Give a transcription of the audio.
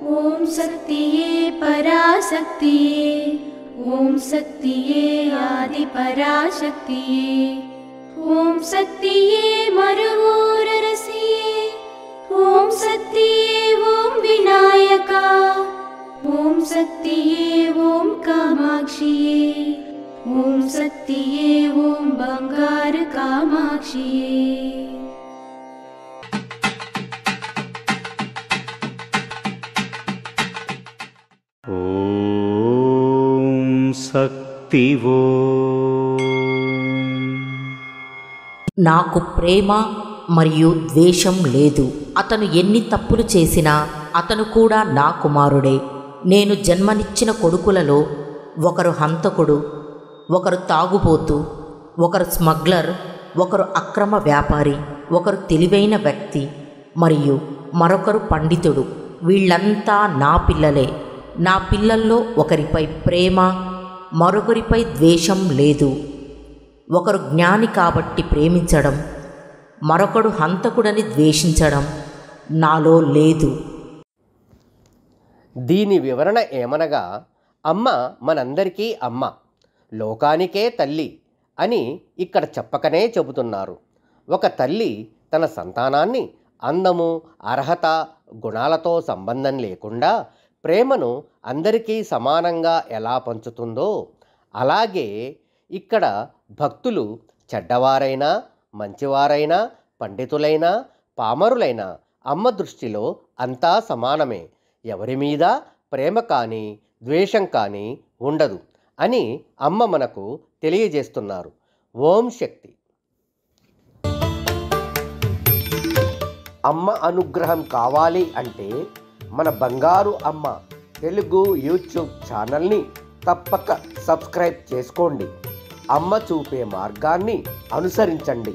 ओम शक्तिये पराशक्तिये, ओम शक्तिये आदि पराशक्तिये, ओम शक्तिये मरुवोररसिये, ओम शक्तिये ओम विनायका, ओम शक्तिये ओम कामाक्षिये, ओम शक्तिये ओम बंगार कामाक्षिये। ఓం శక్తివో. నాకు ప్రేమ మరియు ద్వేషం లేదు. అతను ఎన్ని తప్పులు చేసినా అతను కూడా నా కుమారుడే. నేను జన్మనిచ్చిన కొడుకులలో ఒకరు హంతకుడు, ఒకరు తాగుబోతు, ఒకరు స్మగ్లర్, ఒకరు అక్రమ వ్యాపారి, ఒకరు తెలివైన వ్యక్తి మరియు మరొకరు పండితుడు. వీళ్ళంతా నా పిల్లలే. నా పిల్లల్లో ఒకరిపై ప్రేమ, మరొకరిపై ద్వేషం లేదు. ఒకరు జ్ఞాని కాబట్టి ప్రేమించడం, మరొకడు హంతకుడని ద్వేషించడం నాలో లేదు. దీని వివరణ ఏమనగా, అమ్మ మనందరికీ అమ్మ, లోకానికే తల్లి అని ఇక్కడ చెప్పకనే చెబుతున్నారు. ఒక తల్లి తన సంతానాన్ని అందము, అర్హత, గుణాలతో సంబంధం లేకుండా ప్రేమను అందరికీ సమానంగా ఎలా పంచుతుందో, అలాగే ఇక్కడ భక్తులు చెడ్డవారైనా, మంచివారైనా, పండితులైనా, పామరులైనా అమ్మ దృష్టిలో అంతా సమానమే. ఎవరి మీద ప్రేమ కానీ ద్వేషం కానీ ఉండదు అని అమ్మ మనకు తెలియజేస్తున్నారు. ఓం శక్తి. అమ్మ అనుగ్రహం కావాలి అంటే మన బంగారు అమ్మ తెలుగు యూట్యూబ్ ఛానల్ని తప్పక సబ్స్క్రైబ్ చేసుకోండి. అమ్మ చూపే మార్గాన్ని అనుసరించండి.